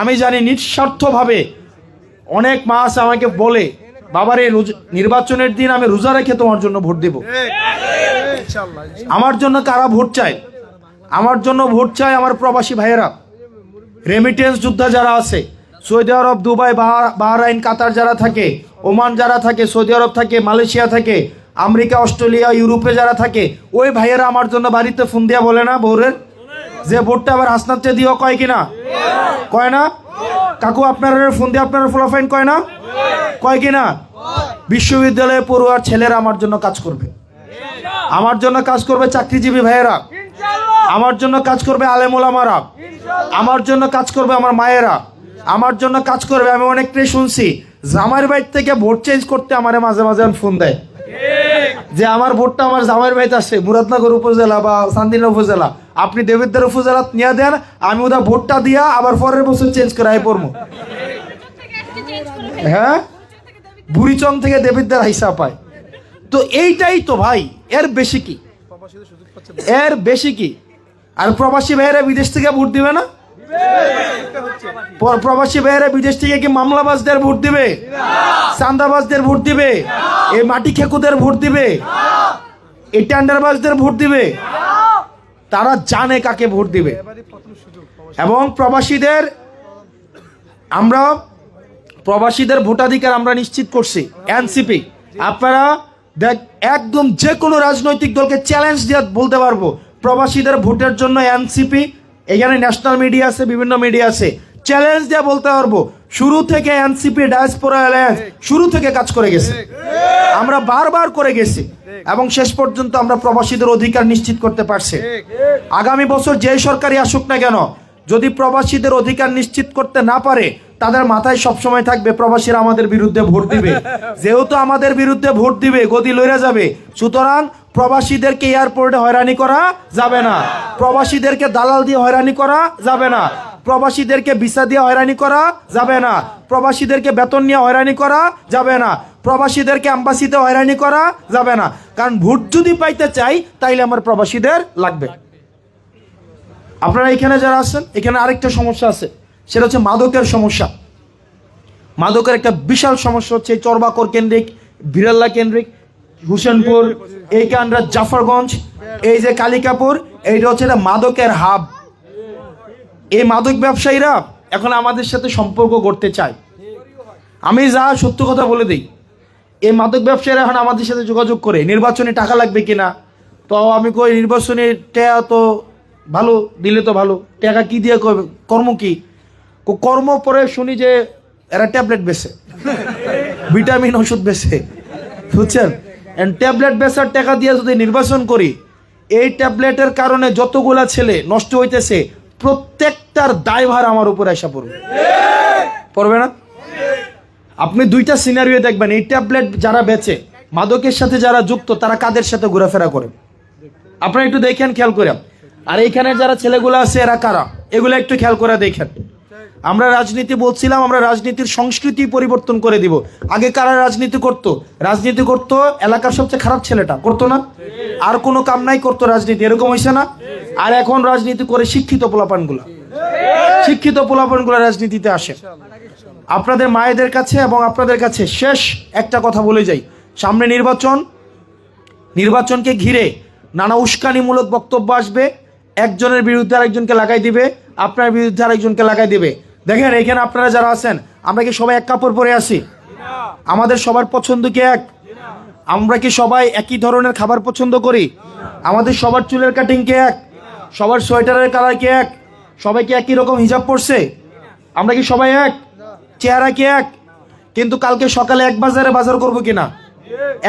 আমি জানি নিঃস্বার্থভাবে অনেক মা আছে আমাকে বলে, বাবারে নির্বাচনের দিন আমি রোজা রেখে তোমার জন্য ভোট দেব। আমার জন্য কারা ভোট চায়? আমার জন্য ভোট চায় আমার প্রবাসী ভাইয়েরা, রেমিটেন্স যোদ্ধা যারা আছে, সৌদি আরব, দুবাই, বাহরাইন, কাতার যারা থাকে, ওমান যারা থাকে, সৌদি আরব থাকে, মালয়েশিয়া থাকে, আমেরিকা, অস্ট্রেলিয়া, ইউরোপে যারা থাকে, ওই ভাইয়েরা আমার জন্য বাড়িতে ফোন দিয়া বলে না বউরের যে ভোটটা আবার হাসনাতকে দিও, কয় কিনা? কয় না? কাকু আপনার ফোন দিয়ে আপনার ফলাফাইন কয় না? কয় কিনা? বিশ্ববিদ্যালয়ে পড়ুয়ার ছেলেরা আমার জন্য কাজ করবে, আমার জন্য কাজ করবে চাকরিজীবী ভাইয়েরা, আমার জন্য কাজ করবে আলেম ওলামারা, আমার জন্য কাজ করবে আমার মায়েরা, আমার জন্য কাজ করবে। আমি অনেকটাই শুনছি জামাইয়ের বাড়ি থেকে ভোট চেঞ্জ করতে আমারে মাঝে মাঝে ফোন দেয় যে আমার ভোটটা আমার জামাইয়ের বাড়িতে আসে মুরাদনগর উপজেলা বা চান্দিনা উপজেলা, আপনি দেবিদ্বার উপজেলা নিয়ে দেন, আমি ওদের ভোটটা দিয়া আবার পরের বছর চেঞ্জ করাই পড়বো। হ্যাঁ, বুড়িচং থেকে দেবিদ্বার হাইসা পায়। তো এইটাই তো ভাই, এর বেশি কি? এর বেশি কি? আর প্রবাসী ভাইয়েরা বিদেশ থেকে ভোট দিবে না? প্রবাসী ভাইয়েরা বিদেশ থেকে কি মামলাবাজদের ভোট দিবে? চাঁদাবাজদের ভোট দিবে? এই মাটি খেকুদের ভোট দিবে? এই টেন্ডারবাজদের ভোট দিবে? তারা জানে কাকে ভোট দিবে। এবং প্রবাসীদের ভোটাধিকার আমরা নিশ্চিত করছি এনসিপি। আপনারা দেখ, একদম যে কোনো রাজনৈতিক দলকে চ্যালেঞ্জ দিয়ে বলতে পারবো প্রবাসীদের ভোটের জন্য এনসিপি, এখানে ন্যাশনাল মিডিয়া আছে, বিভিন্ন মিডিয়া আছে, চ্যালেঞ্জ দিয়ে বলতে পারবো শুরু থেকে এনসিপি ডায়াসপোরা অ্যালায়েন্স শুরু থেকে কাজ করে গেছে, আমরা বারবার করে গেছি এবং শেষ পর্যন্ত আমরা প্রবাসীদের অধিকার নিশ্চিত করতে পারছি। আগামী বছর যে সরকারই আসুক না কেন, যদি প্রবাসীদের অধিকার নিশ্চিত করতে না পারে, তাদের মাথায় সবসময় থাকবে প্রবাসীরা আমাদের বিরুদ্ধে ভোট দিবে। যেহেতু আমাদের বিরুদ্ধে ভোট দিবে, গদি লইরা যাবে, সুতরাং প্রবাসীদেরকে এয়ারপোর্টে হয়রানি করা যাবে না, প্রবাসীদেরকে দালাল দিয়ে হয়রানি করা যাবে না, প্রবাসীদেরকে ভিসা দিয়ে হয়রানি করা যাবে না, প্রবাসীদেরকে বেতন নিয়ে হয়রানি করা যাবে না, প্রবাসীদেরকে অ্যাম্বাসিতে হয়রানি করা যাবে না। কারণ ভোট যদি পাইতে চাই তাইলে আমার প্রবাসীদের লাগবে। আপনারা এখানে যারা আছেন, এখানে আরেকটা সমস্যা আছে, সেটা হচ্ছে মাদকের সমস্যা। মাদকের একটা বিশাল সমস্যা হচ্ছে চরবাকর কেন্দ্রিক, বিড়াল্লা কেন্দ্রিক, হুসেনপুর, এই কান্ডা, জাফরগঞ্জ, এই যে কালিকাপুর, এইটা হচ্ছে মাদকের হাব। এই মাদক ব্যবসায়ীরা এখন আমাদের সাথে সম্পর্ক করতে চায়। আমি যা সত্য কথা বলে দিই, এই মাদক ব্যবসায়ীরা এখন আমাদের সাথে যোগাযোগ করে নির্বাচনে টাকা লাগবে কিনা। তো আমি কই নির্বাচনে টাকা তো ভালো দিলে তো ভালো, টাকা কি দিয়ে কর্ম কি? কর্ম পরে শুনি যে এরা ট্যাবলেট বেচে, ভিটামিন ওষুধ বেচে, বুঝছেন? ট্যাবলেট বেচার টাকা দিয়ে যদি নির্বাচন করি, এই ট্যাবলেটের কারণে যতগুলা ছেলে নষ্ট হইতেছে, প্রত্যেকটার দায়ভার আমার উপর আসা পড়বে, পড়বে না? আপনি দুইটা সিনারিও দেখবেন, এই ট্যাবলেট যারা বেচে, মাদকের সাথে যারা যুক্ত, তারা কাদের সাথে ঘোরাফেরা করে আপনারা একটু দেখেন, খেয়াল করে। আর এইখানে যারা ছেলেগুলো আছে এরা কারা, এগুলো একটু খেয়াল করে দেখেন। আমরা রাজনীতি বলছিলাম, আমরা রাজনীতির সংস্কৃতি পরিবর্তন করে দিব। আগে কারা রাজনীতি করতো এলাকার সবচেয়ে খারাপ ছেলেটা, করতো না? আর কোনো কাম নাই, করতো রাজনীতি, এরকম হয়েছে না? আর এখন রাজনীতি করে শিক্ষিত পোলাপানগুলা রাজনীতিতে আসে। আপনাদের মায়েদের কাছে এবং আপনাদের কাছে শেষ একটা কথা বলে যাই, সামনে নির্বাচনকে ঘিরে নানা উস্কানিমূলক বক্তব্য আসবে, একজনের বিরুদ্ধে আরেকজনকে লাগাই দিবে, আপনার বিরুদ্ধে আরেকজনকে লাগাই দিবে। দেখেন এখানে আপনারা যারা আছেন, আমরা কি সবাই এক কাপড় পরে আছি? আমাদের সবার পছন্দ কি এক? আমরা কি সবাই একই ধরনের খাবার পছন্দ করি? আমাদের সবার চুলের কাটিং কি এক? সবার সোয়েটারের কালার কি এক? সবাই কি একই রকম হিজাব পরছে? আমরা কি সবাই এক? চেহারা কি এক? কিন্তু কালকে সকালে এক বাজারে বাজার করবো কিনা,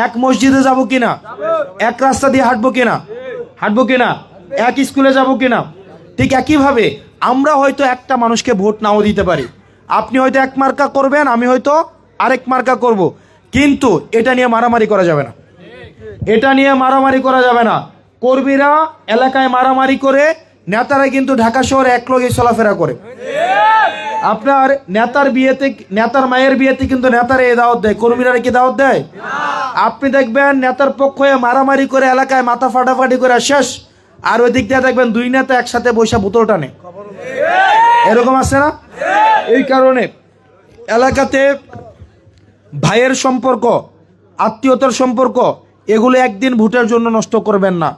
এক মসজিদে যাব কিনা, এক রাস্তা দিয়ে হাঁটবো কিনা, এক স্কুলে যাব কিনা, ঠিক একইভাবে আমরা হয়তো একটা মানুষকে ভোট নাও দিতে পারি। আপনি হয়তো এক মার্কা করবেন, আমি হয়তো আরেক মার্কা করব, কিন্তু এটা নিয়ে মারামারি করা যাবে না। কর্মীরা এলাকায় মারামারি করে, নেতারা কিন্তু ঢাকা শহরে এক লগে চলাফেরা করে। আপনার নেতার মায়ের বিয়েতে কিন্তু নেতারা এই দাওয়াত দেয়, কর্মীরা কি দাওয়াত দেয়? আপনি দেখবেন নেতার পক্ষ হয়ে মারামারি করে এলাকায় মাথা ফাটাফাটি করে শেষ, আর ওই দিক দিয়ে দেখবেন দুই নেতা একসাথে বৈশা বোতল টানে, এরকম আছে না? এই কারণে এলাকাতে ভাইয়ের সম্পর্ক, আত্মীয়তার সম্পর্ক, এগুলো একদিন ভোটের জন্য নষ্ট করবেন না।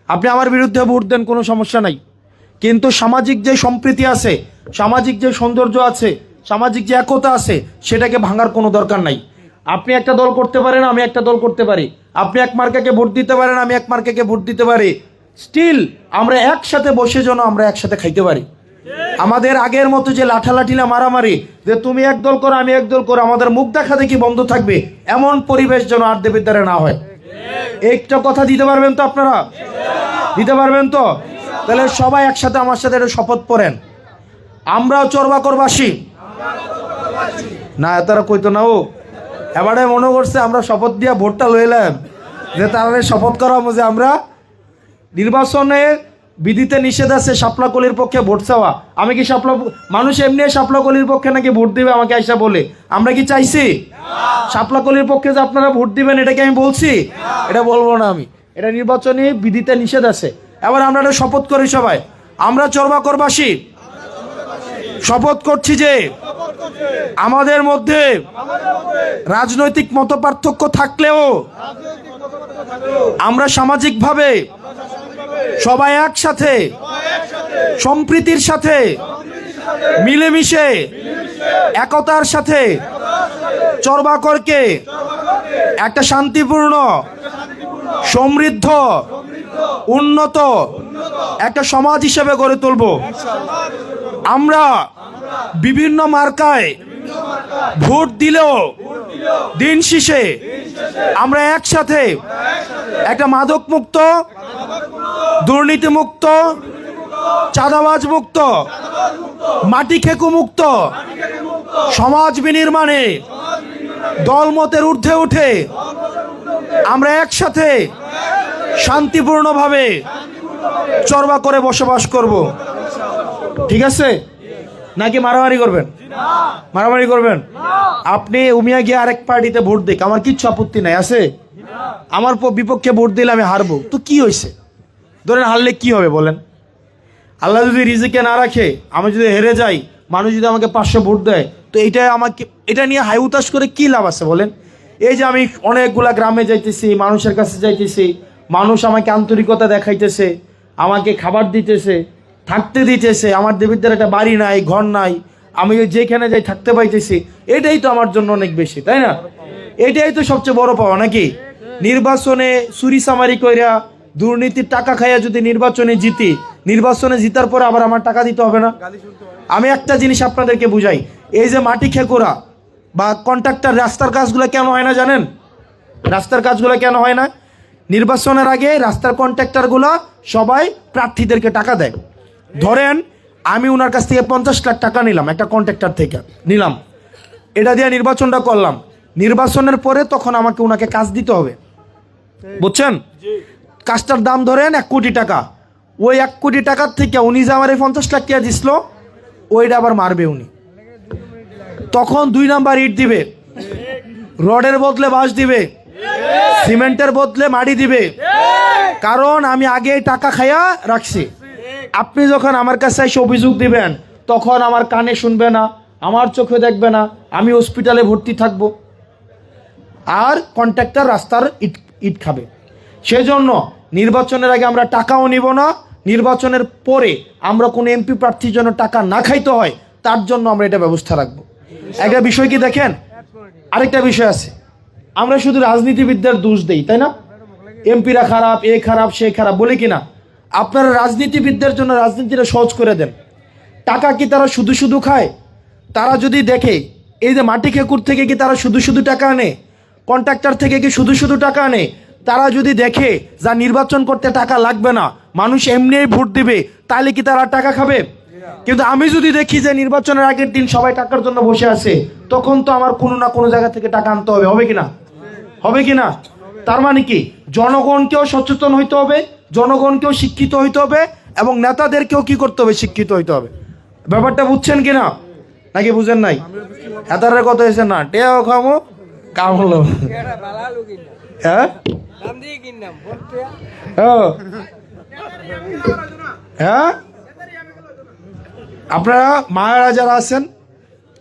আপনি আমার বিরুদ্ধে ভোট দেন, কোনো সমস্যা নাই, কিন্তু সামাজিক যে সম্প্রীতি আছে, সামাজিক যে সৌন্দর্য আছে, সামাজিক যে একতা আছে, সেটাকে ভাঙার কোনো দরকার নাই। আপনি একটা দল করতে পারেন, আমি একটা দল করতে পারি, আপনি এক মার্কাকে ভোট দিতে পারেন, আমি এক মার্কাকে ভোট দিতে পারি, স্টিল আমরা একসাথে বসে যেন আমরা একসাথে খাইতে পারি। আমাদের আগের মতো যে লাঠালাঠিলা মারামারি, যে তুমি এক দল করো আমি এক দল করো, আমাদের মুখ দেখা দেখি বন্ধ থাকবে, এমন পরিবেশ যেন আর দেবিদ্বারে না হয়। একটা কথা দিতে পারবেন তো আপনারা? দিতে পারবেন তো? তাহলে সবাই একসাথে আমার সাথে একটা শপথ পড়েন। আমরাও চরবাকরবাসী না, তারা কইতো না, ও এবারে মনে করছে আমরা শপথ দিয়া ভোটটা লইলাম, যে তারা শপথ করাবো যে আমরা নির্বাচনে বিধিতে নিষেধ আছে শাপলাকলির পক্ষে ভোট চাওয়া। আমি কি মানুষ এমনি শাপলাকলির পক্ষে নাকি ভোট দিবে আমাকে আইসা বলে? আমরা কি চাইছি শাপলাকলির পক্ষে যে আপনারা ভোট দিবেন? এটা কি আমি বলছি? এটা বলবো না আমি, এটা নির্বাচনী বিধিতে নিষেধ আছে। এবার আমরা একটা শপথ করি সবাই, আমরা চরবাকরবাসী শপথ করছি যে আমাদের মধ্যে রাজনৈতিক মতপার্থক্য থাকলেও আমরা সামাজিকভাবে সবাই একসাথে সম্প্রীতির সাথে মিলেমিশে একতার সাথে চরবাকরকে একটা শান্তিপূর্ণ, সমৃদ্ধ, উন্নত একটা সমাজ হিসেবে গড়ে তুলব। আমরা বিভিন্ন মার্কায় ভোট দিলেও দিন শেষে আমরা একসাথে একটা মাদক মুক্ত, দুর্নীতি মুক্ত, চাঁদাবাজ মুক্ত, মাটি খেকু মুক্ত সমাজ বিনির্মাণে দলমতের ঊর্ধ্বে উঠে আমরা একসাথে শান্তিপূর্ণভাবে চরবাকরে বসবাস করব। ঠিক আছে? নাকি মারামারি করবেন? মারামারি করবেন? আপনি উমিয়া গিয়ে আরেক পার্টিতে ভোট দিক, আমার কিচ্ছু আপত্তি নাই, আছে? আমার বিপক্ষে ভোট দিলে আমি হারবো, তো কি হয়েছে? ধরেন হারলে কি হবে বলেন? আল্লাহ যদি রিজিকে না রাখে, আমি যদি হেরে যাই, মানুষ যদি আমাকে 500 ভোট দেয়, তো এটা নিয়ে হাই উতাস করে কি লাভ আছে বলেন? এই যে আমি অনেকগুলা গ্রামে যাইতেছি, মানুষের কাছে যাইতেছি, মানুষ আমাকে আন্তরিকতা দেখাইতেছে, আমাকে খাবার দিতেছে, থাকতে দিতেছে, আমার দেবীদের একটা বাড়ি নাই, ঘর নাই, আমি যেখানে যাই থাকতে পাইতেছি, এটাই তো আমার জন্য অনেক বেশি, তাই না? এটাই তো সবচেয়ে বড় পাওয়া, নাকি? নির্বাচনে চুরি চামারি কইরা দুর্নীতির টাকা খাইয়া যদি নির্বাচনে জিতি, নির্বাচনে জিতার পরে আবার আমার টাকা দিতে হবে না? আমি একটা জিনিস আপনাদেরকে বুঝাই, এই যে মাটি খেকুরা বা কন্ট্রাক্টর রাস্তার কাজগুলো কেন হয় না জানেন? রাস্তার কাজগুলো কেন হয় না? নির্বাচনের আগে রাস্তার কন্ট্রাক্টরগুলো সবাই প্রার্থীদেরকে টাকা দেয়। ধরেন আমি ওনার কাছ থেকে 50 লাখ টাকা নিলাম, একটা কন্ট্রাক্টর থেকে নিলাম, এটা দিয়ে নির্বাচনটা করলাম, নির্বাচনের পরে তখন আমাকে ওনাকে কাজ দিতে হবে, বুঝছেন? কাজটার দাম ধরেন 1 কোটি টাকা, ওই 1 কোটি টাকার থেকে উনি যে আমার 50 লাখ টাকা দিছিল, ওইটা আবার মারবে উনি, তখন 2 নাম্বার ইট দিবে, রডের বদলে বাঁশ দিবে, সিমেন্টের বদলে মাটি দিবে, কারণ আমি আগে টাকা খাইয়া রাখছি। আপনি যখন আমার কাছে এসে অভিযোগ দিবেন, তখন আমার কানে শুনবে না, আমার চোখে দেখবে না, আমি হসপিটালে ভর্তি থাকবো, আর কন্ট্রাক্টর রাস্তার ইট খাবে। সেজন্য নির্বাচনের আগে আমরা টাকাও নিব না, নির্বাচনের পরে আমরা কোনো এমপি প্রার্থীর জন্য টাকা না খাইতে হয়, তার জন্য আমরা এটা ব্যবস্থা রাখবো। একটা বিষয় কি দেখেন, আরেকটা বিষয় আছে, আমরা শুধু রাজনীতিবিদদের দোষ দেই, তাই না? এমপিরা খারাপ, এ খারাপ, সে খারাপ বলি কিনা? আপনারা রাজনীতিবিদদের জন্য রাজনীতিটা সহজ করে দেন। টাকা কি তারা শুধু শুধু খায়? তারা যদি দেখে এই যে মাটি খেকুর থেকে কি তারা শুধু শুধু টাকা আনে, কন্ট্রাক্টর থেকে কি শুধু শুধু টাকা আনে, তারা যদি দেখে যা নির্বাচন করতে টাকা লাগবে না, মানুষ এমনিই ভোট দিবে, তাহলে কি তারা টাকা খাবে? কিন্তু আমি যদি দেখি যে নির্বাচনের আগের দিন সবাই টাকার জন্য বসে আছে, তখন তো আমার কোনো না কোনো জায়গা থেকে টাকা আনতে হবে, হবে কিনা? হবে কিনা? তার মানে কি, জনগণকেও সচেতন হইতে হবে, জনগণকেও শিক্ষিত হইতে হবে, এবং নেতাদেরকেও কি করতে হবে? শিক্ষিত হইতে হবে। ব্যাপারটা বুঝছেন কিনা, নাকি বুঝেন নাই? হেতারের কথা হয়েছে না, টেও খামো কাম হলো। হ্যাঁ হ্যাঁ, আপনারা মায়েরা যারা আছেন,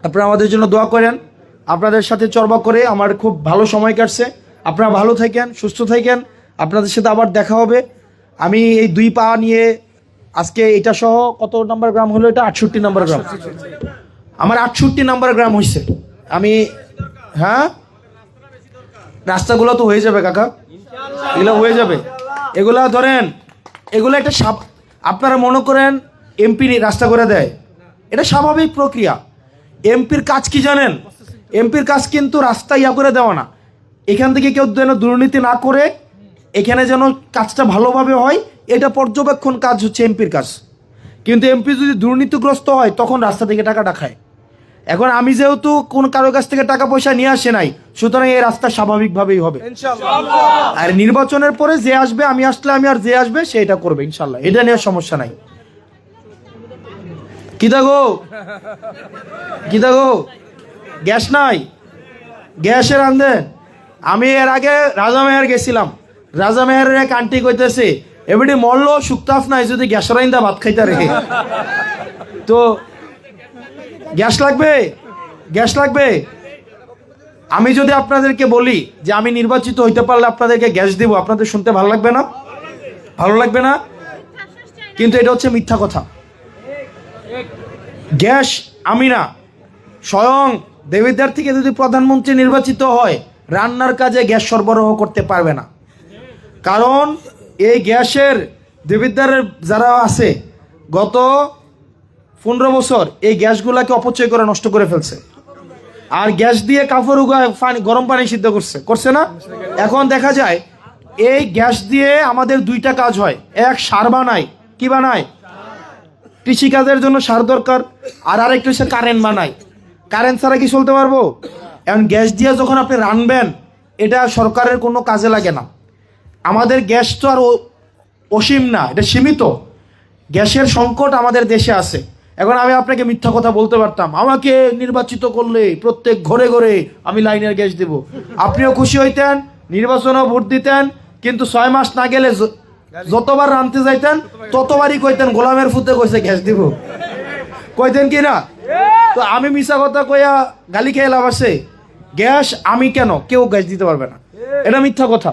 আপনারা আমাদের জন্য দোয়া করেন। আপনাদের সাথে চর্বা করে আমার খুব ভালো সময় কাটছে। আপনারা ভালো থাকেন, সুস্থ থাকেন। আপনাদের সাথে আবার দেখা হবে। আমি এই 2 পা নিয়ে আজকে এটা সহ কত নাম্বার গ্রাম হলো? এটা 68 নাম্বার গ্রাম। আমার 68 নাম্বার গ্রাম হয়েছে। আমি হ্যাঁ, রাস্তাগুলো তো হয়ে যাবে কাকা, এগুলো হয়ে যাবে। এগুলা ধরেন, এগুলো একটা আপনারা মনে করেন এমপি রাস্তা করে দেয়, এটা স্বাভাবিক প্রক্রিয়া। এমপির কাজ কি জানেন? এমপির কাজ কিন্তু রাস্তা ইয়া করে দেওয়া না। এখান থেকে কেউ যেন দুর্নীতি না করে, এখানে যেন কাজটা ভালোভাবে হয়, এটা পর্যবেক্ষণ কাজ হচ্ছে এমপির কাজ। কিন্তু এমপি যদি দুর্নীতিগ্রস্ত হয় তখন রাস্তা থেকে টাকাটা খায়। এখন আমি যেহেতু কোন কারো কাছ থেকে টাকা পয়সা নিয়ে আসে নাই, সুতরাং এই রাস্তা স্বাভাবিকভাবেই হবে। আর নির্বাচনের পরে যে আসবে, আমি আসলে আমি, আর যে আসবে সে এটা করবে ইনশাল্লাহ, এটা নিয়ে সমস্যা নাই। কি দেখো গ্যাস নাই, গ্যাসের আনদেন। আমি এর আগে রাজামেহার গেছিলাম, রাজামেহারের এক আন্টি কইতেছে এবারে মরল শুক্তাফ নাই যদি গ্যাস রাইন্দা ভাত খাইতে রেখে। তো গ্যাস লাগবে। আমি যদি আপনাদেরকে বলি যে আমি নির্বাচিত হইতে পারলে আপনাদেরকে গ্যাস দিব, আপনাদের শুনতে ভালো লাগবে না? ভালো লাগবে না? কিন্তু এটা হচ্ছে মিথ্যা কথা। গ্যাস আমি না, স্বয়ং দেবিদ্বার থেকে যদি প্রধানমন্ত্রী নির্বাচিত হয়, রান্নার কাজে গ্যাস সরবরাহ করতে পারবে না। কারণ এই গ্যাসের দেবিদ্বারের যারা আছে গত 15 বছর এই গ্যাসগুলাকে অপচয় করে নষ্ট করে ফেলছে। আর গ্যাস দিয়ে কাপড় গরম পানি সিদ্ধ করছে না? এখন দেখা যায় এই গ্যাস দিয়ে আমাদের 2টা কাজ হয়। এক, সার বানায়। কি বানায়? কৃষিকাজের জন্য সার দরকার। আর আরেকটা হচ্ছে কারেন্ট বানায়। কারেন্ট ছাড়া কি চলতে পারবো? এখন গ্যাস দিয়ে যখন আপনি রানবেন, এটা সরকারের কোনো কাজে লাগে না। আমাদের গ্যাস তো আর অসীম না, এটা সীমিত। গ্যাসের সংকট আমাদের দেশে আছে। এখন আমি আপনাকে মিথ্যা কথা বলতে পারতাম, আমাকে নির্বাচিত করলে প্রত্যেক ঘরে ঘরে আমি লাইনের গ্যাস দেব, আপনিও খুশি হইতেন, নির্বাচনেও ভোট দিতেন। কিন্তু 6 মাস না গেলে যতবার রানতে যাইতেন ততবারই কইতেন গোলামের ফুতে কইছে গ্যাস দিব, কইতেন কি না? তো আমি মিছা কথা কইয়া গালি খেয়ে লাভ আছে? গ্যাস আমি কেন, কেউ গ্যাস দিতে পারবে না, এটা মিথ্যা কথা।